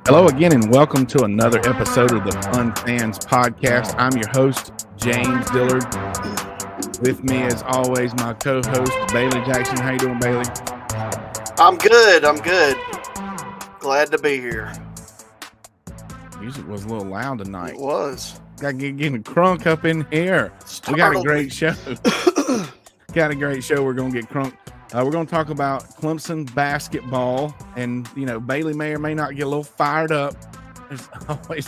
Hello again, and welcome to another episode of the Fun Fans Podcast. I'm your host, James Dillard. With me, as always, my co-host, Bailey Jackson. How you doing, Bailey? I'm good. Glad to be here. Music was a little loud tonight. It was. Got getting crunk up in here. We got a great show. Got a great show. We're going to get crunk. We're going to talk about Clemson basketball, and Bailey may or may not get a little fired up. There's always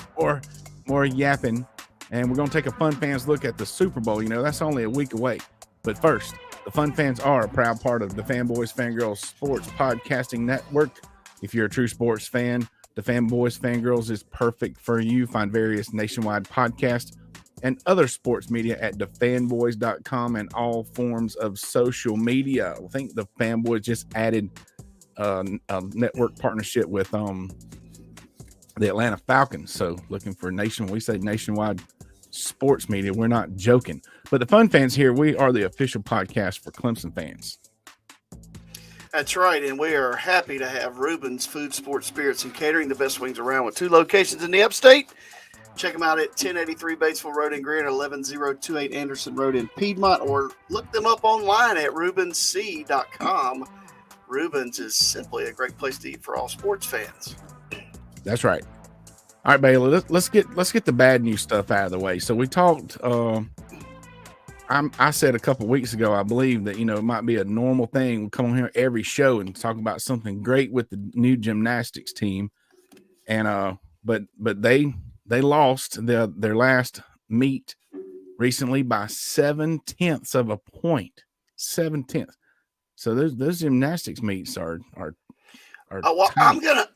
more yapping, and we're going to take a Fun Fans look at the Super Bowl. That's only a week away. But first, the Fun Fans are a proud part of the Fanboys Fangirls Sports Podcasting Network. If you're a true sports fan, the Fanboys Fangirls is perfect for you. Find various nationwide podcasts and other sports media at thefanboys.com and all forms of social media. I think the Fanboys just added a network partnership with the Atlanta Falcons. So looking for nationwide sports media. We're not joking. But the Fun Fans here, we are the official podcast for Clemson fans. That's right, and we are happy to have Reuben's Food, Sports, Spirits, and Catering, the best wings around, with 2 locations in the upstate. Check them out at 1083 Batesville Road in Greer, 11028 Anderson Road in Piedmont, or look them up online at ReubenC.com. Reuben's is simply a great place to eat for all sports fans. That's right. All right, Bailey, let's get the bad news stuff out of the way. So we talked. I said a couple weeks ago, I believe that it might be a normal thing. We'll come on here every show and talk about something great with the new gymnastics team, and but they lost their last meet recently by 0.7 of a point. 0.7. So those gymnastics meets are I'm gonna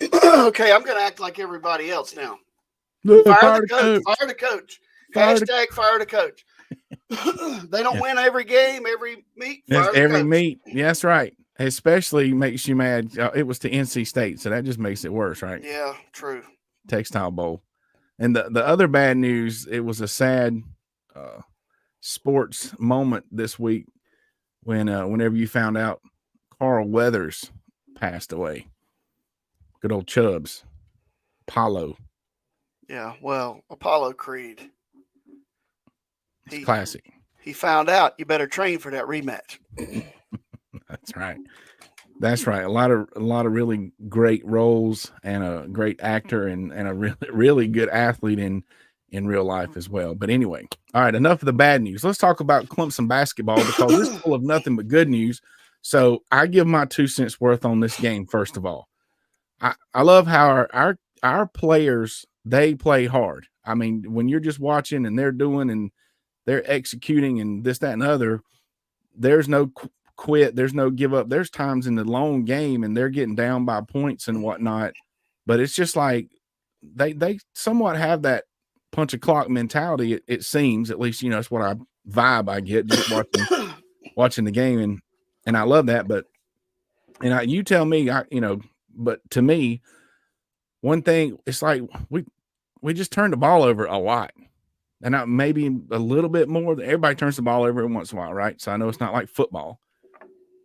act like everybody else now. Fire the coach. Fire the coach. Hashtag fire the coach. They don't win every game, every meet. Every meet. Yeah, that's right. Especially makes you mad. It was to NC State, so that just makes it worse, right? Yeah, true. Textile Bowl. And the other bad news, it was a sad sports moment this week whenever you found out Carl Weathers passed away. Good old Chubbs. Apollo. Yeah, well, Apollo Creed. It's classic. He found out you better train for that rematch. That's right. That's right. A lot of really great roles, and a great actor, and a really, really good athlete in real life as well. But anyway, all right, enough of the bad news. Let's talk about Clemson basketball, because it's full of nothing but good news. So I give my 2 cents worth on this game. First of all, I love how our players, they play hard. I mean, when you're just watching and they're doing and they're executing and this, that, and other, there's no quit, there's no give up. There's times in the long game and they're getting down by points and whatnot, but it's just like they somewhat have that punch a clock mentality. It seems, at least, it's what I get just watching the game, and I love that. But you tell me, but to me, one thing, it's like we just turn the ball over a lot. And maybe a little bit more. Everybody turns the ball over every once in a while, right? So I know it's not like football,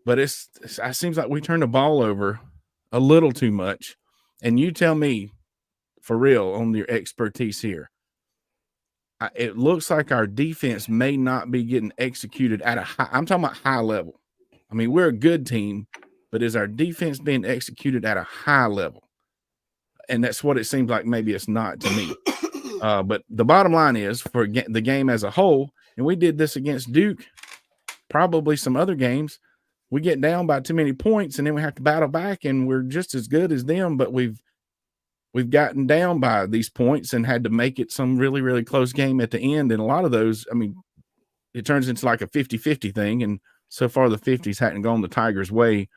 but it seems like we turn the ball over a little too much. And you tell me, for real, on your expertise here, it looks like our defense may not be getting executed at I'm talking about high level. I mean, we're a good team, but is our defense being executed at a high level? And that's what it seems like. Maybe it's not to me. But the bottom line is, for the game as a whole, and we did this against Duke, probably some other games, we get down by too many points and then we have to battle back, and we're just as good as them, but we've gotten down by these points and had to make it some really, really close game at the end. And a lot of those, I mean, it turns into like a 50-50 thing, and so far the 50s hadn't gone the Tigers' way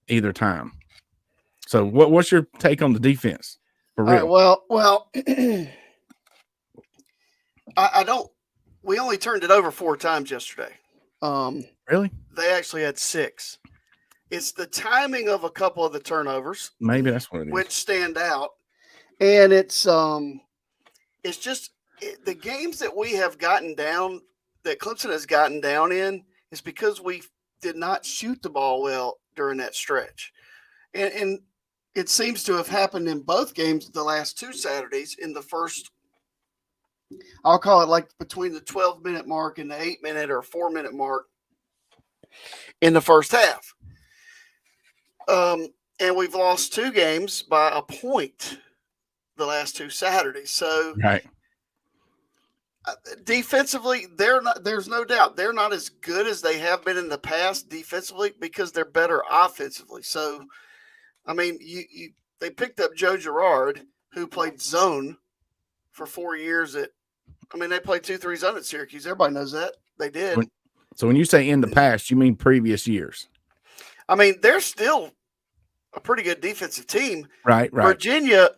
either time. So what's your take on the defense, for real? Well, I don't. We only turned it over 4 times yesterday. Really? They actually had 6. It's the timing of a couple of the turnovers. Maybe that's what it is. Which stand out, and it's just the games that we have gotten down, that Clemson has gotten down in, is because we did not shoot the ball well during that stretch, and it seems to have happened in both games the last two Saturdays in the first, I'll call it like between the 12-minute mark and the 8-minute or 4-minute mark in the first half. And we've lost two games by a point the last two Saturdays. So Right. Defensively, there's no doubt they're not as good as they have been in the past defensively because they're better offensively. So, I mean, they picked up Joe Girard, who played zone for 4 years they played 2-3 zone at Syracuse. Everybody knows that. They did. So when you say in the past, you mean previous years? I mean, they're still a pretty good defensive team. Right. Virginia,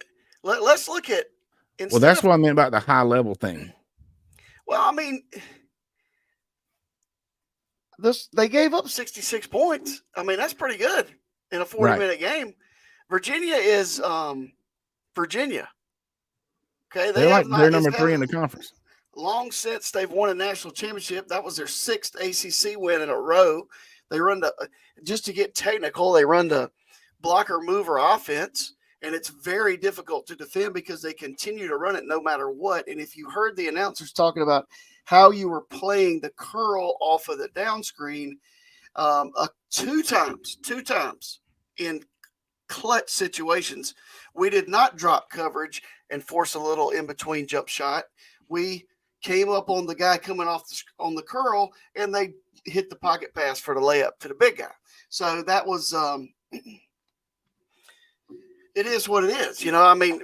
let's look at. Well, that's what I meant about the high level thing. Well, I mean, they gave up 66 points. I mean, that's pretty good in a 40-minute game. Virginia is Virginia. Okay, they're number 3 in the conference. Long since they've won a national championship. That was their 6th ACC win in a row. They just to get technical, they run the blocker mover offense. And it's very difficult to defend because they continue to run it no matter what. And if you heard the announcers talking about how you were playing the curl off of the down screen, two times in clutch situations, we did not drop coverage and force a little in-between jump shot. We came up on the guy coming off on the curl, and they hit the pocket pass for the layup to the big guy. So that was it is what it is.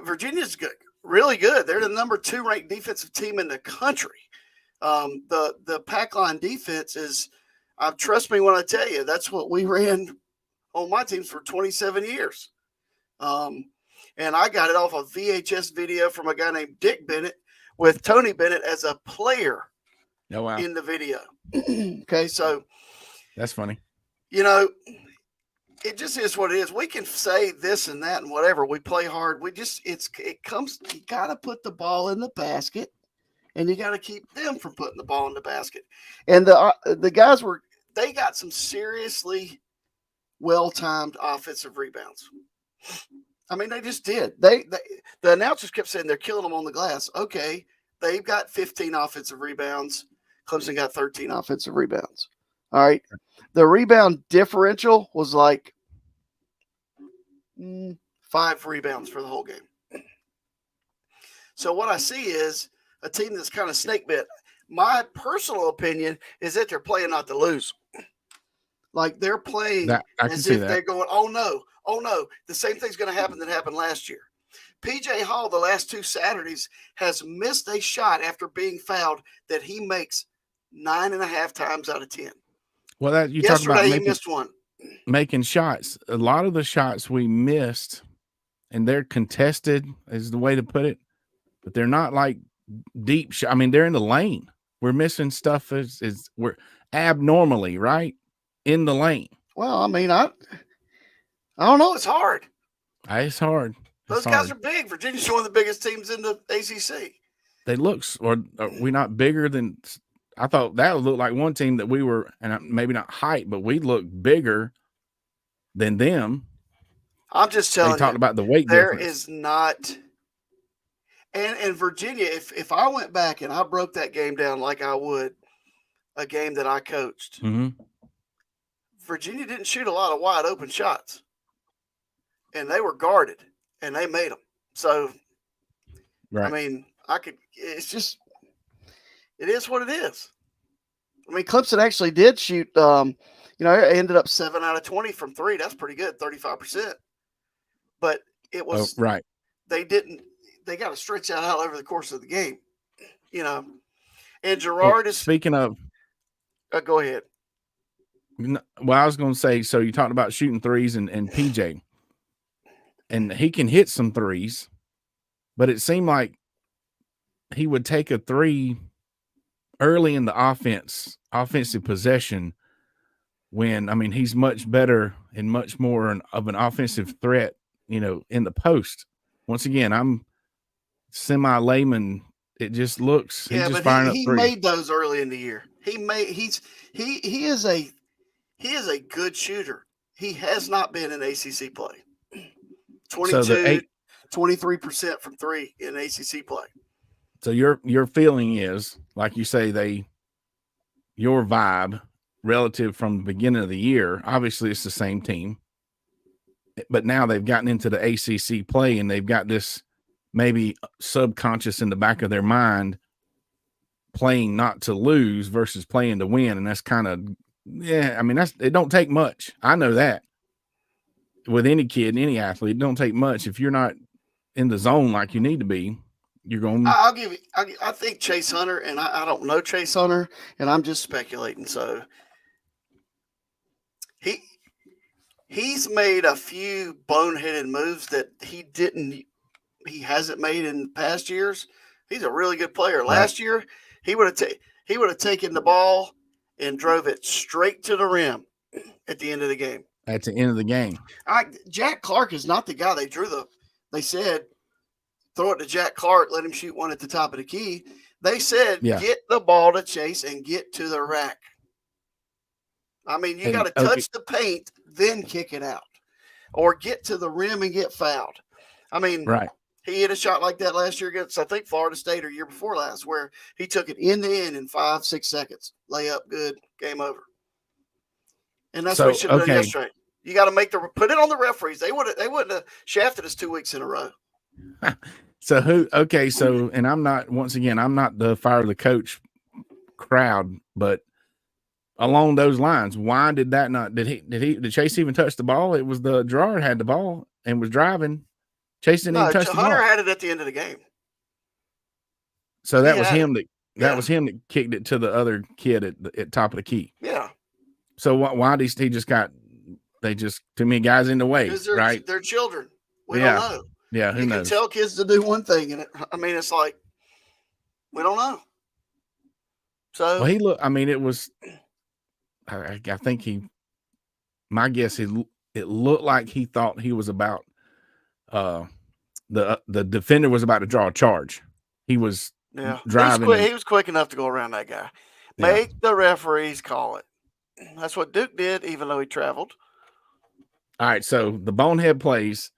Virginia's good, really good. They're the number 2 ranked defensive team in the country. The pack line defense is, trust me when I tell you, that's what we ran on my teams for 27 years. And I got it off a VHS video from a guy named Dick Bennett with Tony Bennett as a player in the video. Okay, so. That's funny. It just is what it is. We can say this and that and whatever. We play hard. You got to put the ball in the basket, and you got to keep them from putting the ball in the basket. And the guys they got some seriously well-timed offensive rebounds. I mean, they just did. The announcers kept saying they're killing them on the glass. Okay, they've got 15 offensive rebounds. Clemson got 13 offensive rebounds. All right. The rebound differential was like 5 rebounds for the whole game. So what I see is a team that's kind of snake bit. My personal opinion is that they're playing not to lose. Like they're playing as if they're going, oh no, the same thing's going to happen that happened last year. PJ Hall, the last 2 Saturdays, has missed a shot after being fouled that he makes 9.5 times out of 10. Well, you talk about he missed one. Making shots. A lot of the shots we missed, and they're contested, is the way to put it, but they're not like deep shot. I mean, they're in the lane. We're missing stuff we're abnormally right in the lane. Well, I mean, I don't know. It's hard. It's hard. Those guys are big. Virginia's one of the biggest teams in the ACC. They look, or are we not bigger than? I thought that would look like one team that we were, and maybe not height, but we look bigger than them. I'm just telling you. Talked about the weight there difference. Is not. And Virginia, if I went back and I broke that game down like I would a game that I coached, Virginia didn't shoot a lot of wide open shots, and they were guarded, and they made them. So, right. I mean, it's just. It is what it is. I mean, Clemson actually did shoot, it ended up 7 out of 20 from 3. That's pretty good, 35%. But it was right. They got to stretch that out over the course of the game, And Girard is speaking of. Go ahead. Well, I was going to say, so you talked about shooting threes and PJ, and he can hit some threes, but it seemed like he would take a 3 early in the offensive possession when, I mean, he's much better and much more of an offensive threat, in the post. Once again, I'm semi-layman. It just looks, he's just firing up threes. He made those early in the year. He is a good shooter. He has not been in ACC play. So the 23% from three in ACC play. So your feeling is, like you say, your vibe relative from the beginning of the year, obviously it's the same team, but now they've gotten into the ACC play and they've got this maybe subconscious in the back of their mind playing not to lose versus playing to win. And that's kind of, I mean, it don't take much. I know that with any kid, any athlete, it don't take much. If you're not in the zone like you need to be, you're going. I'll give you. I think Chase Hunter, and I don't know Chase Hunter, and I'm just speculating. So he's made a few boneheaded moves that he hasn't made in past years. He's a really good player. Last year, he would have taken the ball and drove it straight to the rim at the end of the game. At the end of the game, Jack Clark is not the guy they said. Throw it to Jack Clark, let him shoot one at the top of the key. They said, get the ball to Chase and get to the rack. I mean, you got to touch the paint, then kick it out. Or get to the rim and get fouled. I mean, he hit a shot like that last year against, I think, Florida State or year before last, where he took it end to end in 5-6 seconds. Layup, good, game over. And that's what he should have done yesterday. You got to put it on the referees. They wouldn't have shafted us 2 weeks in a row. So and I'm not the fire the coach crowd, but along those lines, why did that not, did Chase even touch the ball? It was Gerard had the ball and was driving. Chase didn't even touch the ball. Hunter had it at the end of the game. So that was him that kicked it to the other kid at top of the key. Yeah. So why did he just too many guys in the way, right? They're children. We don't know. Yeah, who knows? You can tell kids to do one thing, and it's like we don't know. So it was. I think my guess is it looked like he thought he was about. The defender was about to draw a charge. He was driving. He was quick enough to go around that guy. Make the referees call it. That's what Duke did, even though he traveled. All right, so the bonehead plays.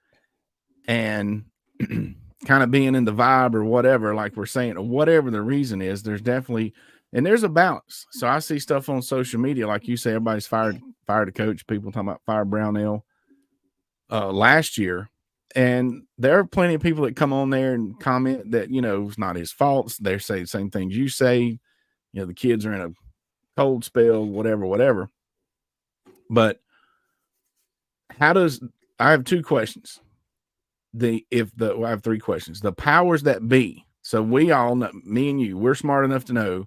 And kind of being in the vibe or whatever, like we're saying, or whatever the reason is, there's a balance. So I see stuff on social media, like you say, everybody's fired a coach. People talking about fire Brownell last year. And there are plenty of people that come on there and comment that, it's not his fault. They say the same things you say. The kids are in a cold spell, whatever. But I have two questions. I have three questions. The powers that be. So we all know, me and you, we're smart enough to know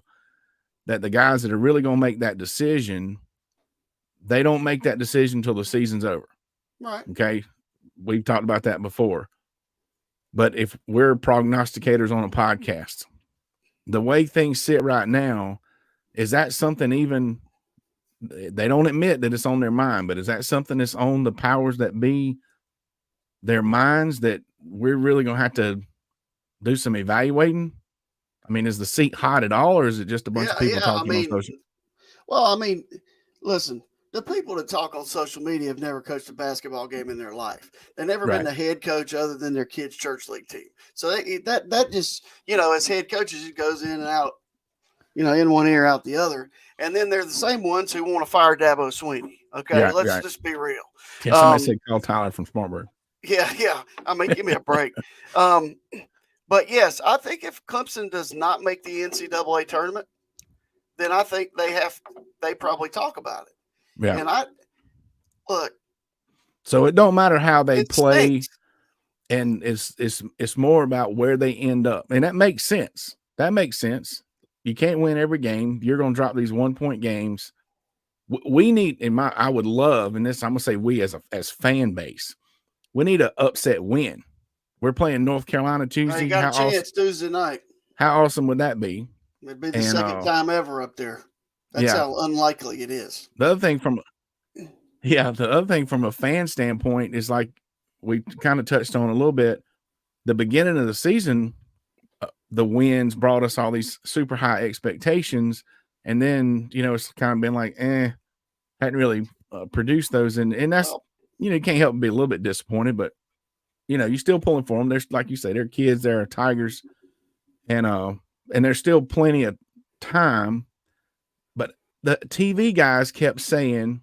that the guys that are really going to make that decision, they don't make that decision until the season's over. Right. Okay. We've talked about that before. But if we're prognosticators on a podcast, the way things sit right now, is that something even they don't admit that it's on their mind, but is that something that's on the powers that be their minds that we're really going to have to do some evaluating? I mean, is the seat hot at all, or is it just a bunch of people talking on social? Well, listen, the people that talk on social media have never coached a basketball game in their life. They've never been the head coach other than their kid's church league team. So that just, as head coaches, it goes in and out, in one ear, out the other. And then they're the same ones who want to fire Dabo Swinney. Okay, let's just be real. Yeah, somebody said call Tyler from Smartburg. Yeah. Give me a break. But yes, I think if Clemson does not make the NCAA tournament, then I think they probably talk about it. Yeah. And look. So it don't matter how they play, stinks. And it's more about where they end up. And that makes sense. You can't win every game. You're going to drop these 1-point games. We need, I would love, and this I'm going to say we as fan base, we need an upset win. We're playing North Carolina Tuesday. You got a chance Tuesday night. How awesome would that be? It'd be the second time ever up there. That's how unlikely it is. The other thing from a fan standpoint is, like we kind of touched on a little bit, the beginning of the season, the wins brought us all these super high expectations. And then, it's kind of been like, hadn't really produced those. And that's, you can't help but be a little bit disappointed, but you're still pulling for them. There's, like you say, they're kids, they're Tigers, and there's still plenty of time. But the TV guys kept saying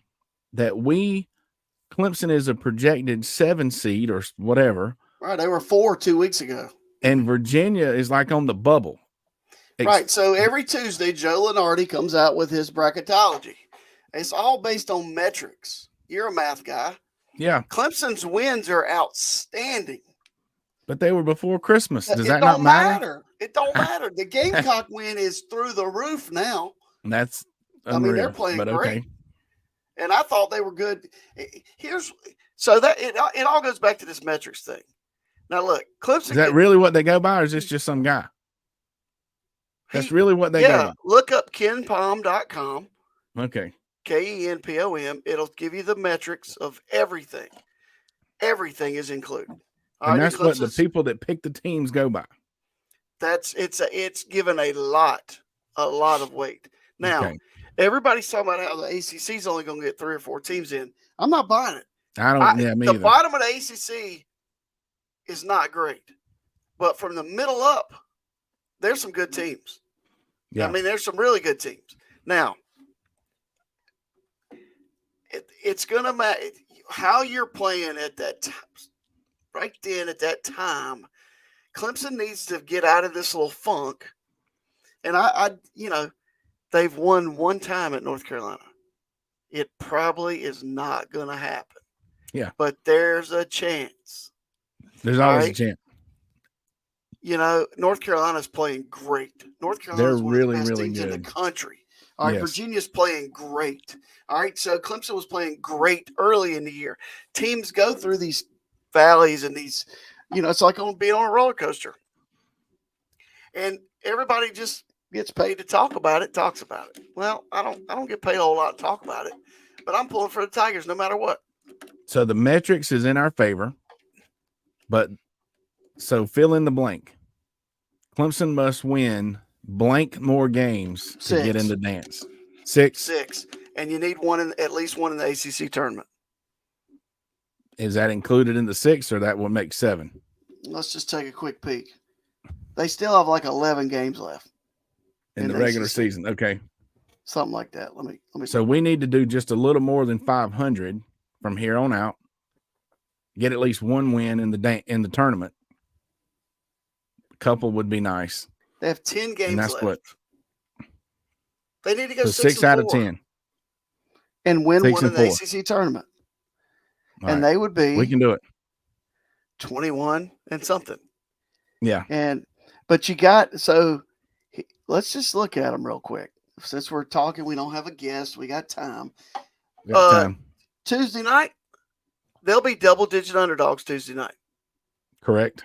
that Clemson is a projected 7 seed or whatever. Right. They were 4 2 weeks ago. And Virginia is like on the bubble. Right. So every Tuesday, Joe Lenardi comes out with his bracketology. It's all based on metrics. You're a math guy. Yeah. Clemson's wins are outstanding. But they were before Christmas. Does that not matter? It don't matter. The Gamecock win is through the roof now. That's unreal. I mean, they're playing great. Okay. And I thought they were good. So that it all goes back to this metrics thing. Now look, Clemson. Is that really what they go by, or is this just some guy? That's really what they go by. Look up kenpom.com. Okay. KENPOM. It'll give you the metrics of everything. Everything is included. And that's what the people that pick the teams go by. It's given a lot of weight. Now, everybody's talking about how the ACC is only going to get 3 or 4 teams in. I'm not buying it. Me the either. bottom of the ACC is not great, but from the middle up, there's some good teams. Yeah. I mean, there's some really good teams. Now, it's going to matter how you're playing at that time. Right then, at that time, Clemson needs to get out of this little funk. And they've won 1 time at North Carolina. It probably is not going to happen. Yeah. But there's a chance. There's always a chance. North Carolina's playing great. North Carolina's one of the best teams in the country. All right, yes. Virginia's playing great. All right, so Clemson was playing great early in the year. Teams go through these valleys and these, it's like being on a roller coaster. And everybody just gets paid to talks about it. Well, I don't get paid a whole lot to talk about it, but I'm pulling for the Tigers no matter what. So the metrics is in our favor, but so fill in the blank. Clemson must win blank more games to get in the dance. 6. And you need at least one in the ACC tournament. Is that included in the 6, or that would make 7? Let's just take a quick peek. They still have like 11 games left in the regular season. Okay. Something like that. Let me. So we need to do just a little more than 500 from here on out. Get at least 1 win in the tournament. A couple would be nice. They have 10 games left. What? They need to go 6 out of 10 and win one in the ACC tournament. And they would be. We can do it. 21 and something. Yeah. But let's just look at them real quick. Since we're talking, we don't have a guest. We got time. Tuesday night, they'll be double-digit underdogs Tuesday night. Correct.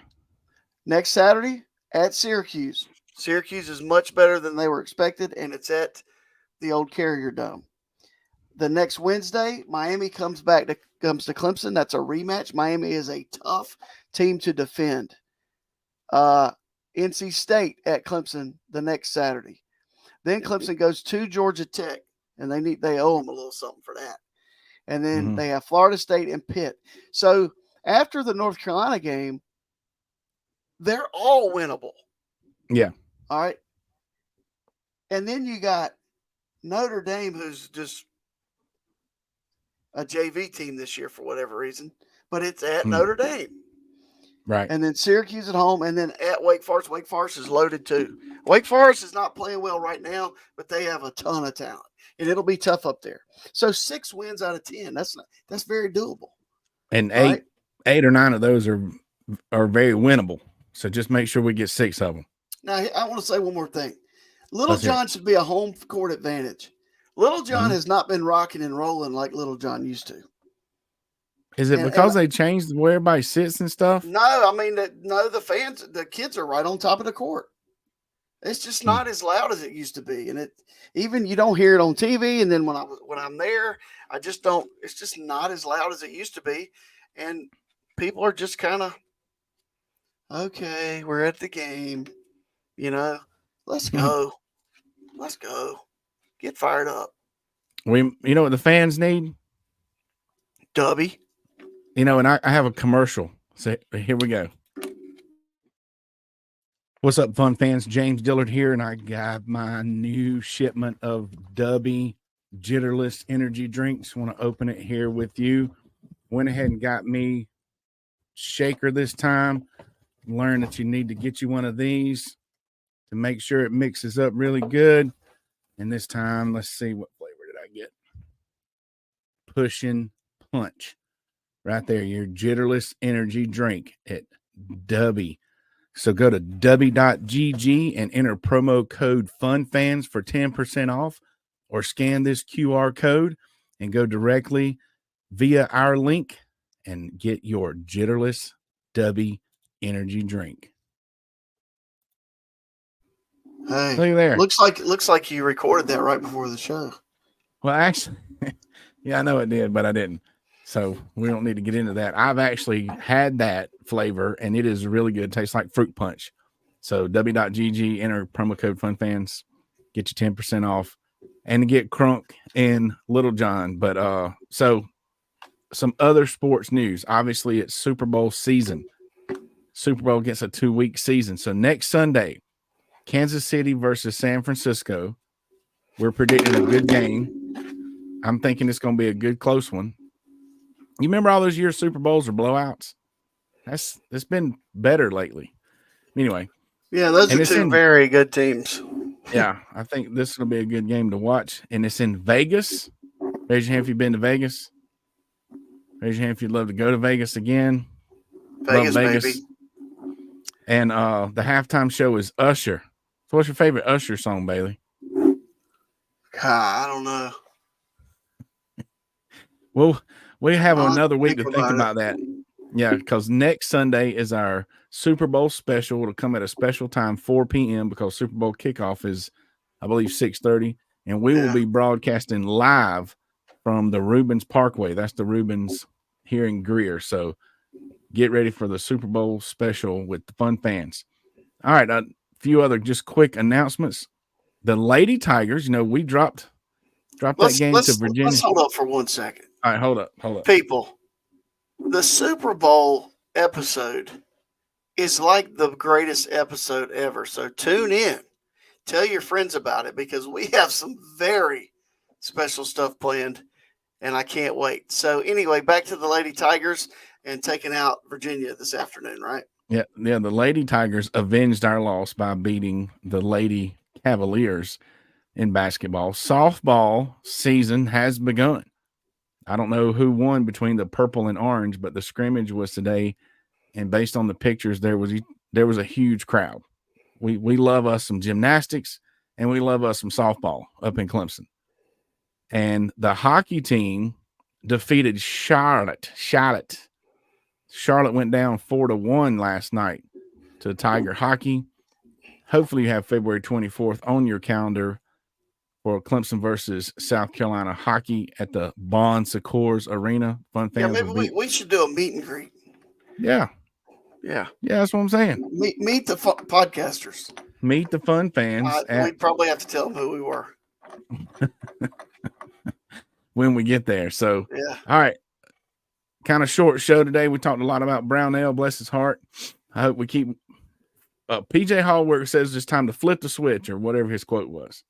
Next Saturday, at Syracuse. Syracuse is much better than they were expected, and it's at the old Carrier Dome. The next Wednesday, Miami comes to Clemson. That's a rematch. Miami is a tough team to defend. NC State at Clemson the next Saturday. Then Clemson goes to Georgia Tech, and they owe them a little something for that. And then they have Florida State and Pitt. So after the North Carolina game, they're all winnable. Yeah. All right. And then you got Notre Dame, who's just a JV team this year for whatever reason, but it's at Notre Dame. Right. And then Syracuse at home, and then at Wake Forest. Wake Forest is loaded too. Wake Forest is not playing well right now, but they have a ton of talent, and it'll be tough up there. So 6 wins out of 10. That's very doable. And 8 or 9 of those are very winnable. So just make sure we get 6 of them. Now I want to say one more thing. Little John should be a home court advantage. Little John has not been rocking and rolling like Little John used to. Is it because they changed where everybody sits and stuff? No, I mean, the kids are right on top of the court. It's just not as loud as it used to be, and even you don't hear it on TV. And then when I'm there, I just don't. It's just not as loud as it used to be, and people are just kind of okay. We're at the game, Let's go, get fired up. You know what the fans need? Dubby. And I have a commercial So here we go. What's up, fun fans? James Dillard here, and I got my new shipment of Dubby Jitterless energy drinks. Want to open it here with you. Went ahead and got me shaker this time. Learned that you need to get you one of these to make sure it mixes up really good. And this time, let's see, what flavor did I get? Pushing Punch. Right there, your Jitterless energy drink at Dubby. So go to dubby.gg and enter promo code FUNFANS for 10% off, or scan this QR code and go directly via our link and get your Jitterless Dubby energy drink. Hey, Look there. Looks like you recorded that right before the show. Well, actually, yeah, I know it did, but I didn't. So we don't need to get into that. I've actually had that flavor, and it is really good. It tastes like fruit punch. So w.gg, enter promo code FUNFANS, get you 10% off, and to get Crunk and Little John. But so some other sports news. Obviously, it's Super Bowl season. Super Bowl gets a 2-week season. So next Sunday, Kansas City versus San Francisco. We're predicting a good game. I'm thinking it's going to be a good close one. You remember all those years Super Bowls or blowouts? It's been better lately. Anyway. Yeah, those are two very good teams. Yeah, I think this is going to be a good game to watch. And it's in Vegas. Raise your hand if you've been to Vegas. Raise your hand if you'd love to go to Vegas again. Vegas. Baby. And the halftime show is Usher. So what's your favorite Usher song, Bailey? I don't know. Well, we have another week to think about that. Yeah, because next Sunday is our Super Bowl special. It'll come at a special time, 4 p.m., because Super Bowl kickoff is, I believe, 6:30. And we will be broadcasting live from the Rubens Parkway. That's the Rubens here in Greer. So get ready for the Super Bowl special with the fun fans. All right, a few other just quick announcements. The Lady Tigers, we dropped that game to Virginia. Let's hold up for 1 second. All right, hold up. People, the Super Bowl episode is like the greatest episode ever. So tune in. Tell your friends about it, because we have some very special stuff planned, and I can't wait. So anyway, back to the Lady Tigers and taking out Virginia this afternoon, right? Yeah. The Lady Tigers avenged our loss by beating the Lady Cavaliers in basketball. Softball season has begun. I don't know who won between the purple and orange, but the scrimmage was today, and based on the pictures, there was a huge crowd. We love us some gymnastics, and we love us some softball up in Clemson. And the hockey team defeated Charlotte. Charlotte went down 4-1 last night to Tiger Hockey. Hopefully you have February 24th on your calendar for Clemson versus South Carolina hockey at the Bon Secours Arena. Fun fans. Yeah, maybe we should do a meet and greet. Yeah. Yeah. Yeah, that's what I'm saying. Meet the podcasters. Meet the fun fans. We'd probably have to tell them who we were when we get there. So, yeah. All right. Kind of short show today. We talked a lot about Brownell, bless his heart. I hope we keep PJ Hallwork says it's time to flip the switch, or whatever his quote was.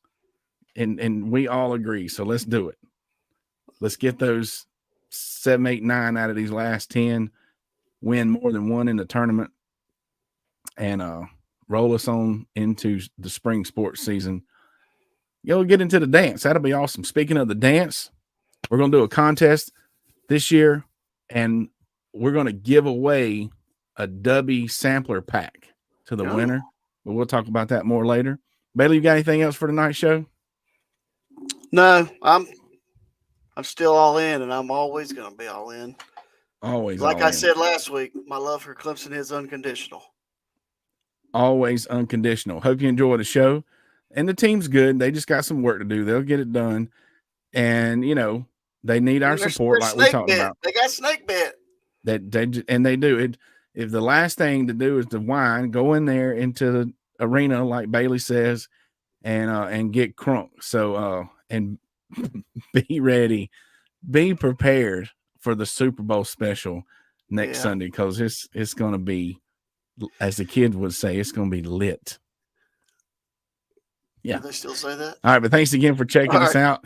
And we all agree. So let's do it. Let's get those 7, 8, 9 out of these last 10, win more than one in the tournament, and roll us on into the spring sports season. You'll get into the dance. That'll be awesome. Speaking of the dance, we're going to do a contest this year, and we're going to give away a Dubby sampler pack to the winner. But we'll talk about that more later. Bailey, you got anything else for tonight's show? No, I'm still all in, and I'm always going to be all in. Always. Like I said last week, my love for Clemson is unconditional. Always unconditional. Hope you enjoy the show. And the team's good. They just got some work to do. They'll get it done. And, they need our support, like we talked about. They got snake bit. They do it. If the last thing to do is to whine, go in there into the arena, like Bailey says, and get crunk. So and be ready, be prepared for the Super Bowl special next Yeah. Sunday, because it's going to be, as the kids would say, it's going to be lit. Yeah. Do they still say that? All right, but thanks again for checking us out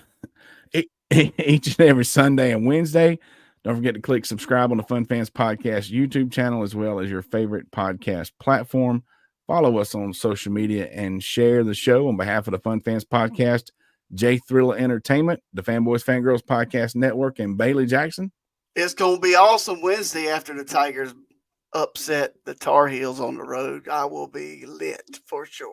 each and every Sunday and Wednesday. Don't forget to click subscribe on the Fun Fans Podcast YouTube channel, as well as your favorite podcast platform. Follow us on social media and share the show. On behalf of the Fun Fans Podcast, J Thriller Entertainment, the Fanboys Fangirls Podcast Network, and Bailey Jackson. It's going to be awesome Wednesday after the Tigers upset the Tar Heels on the road. I will be lit for sure.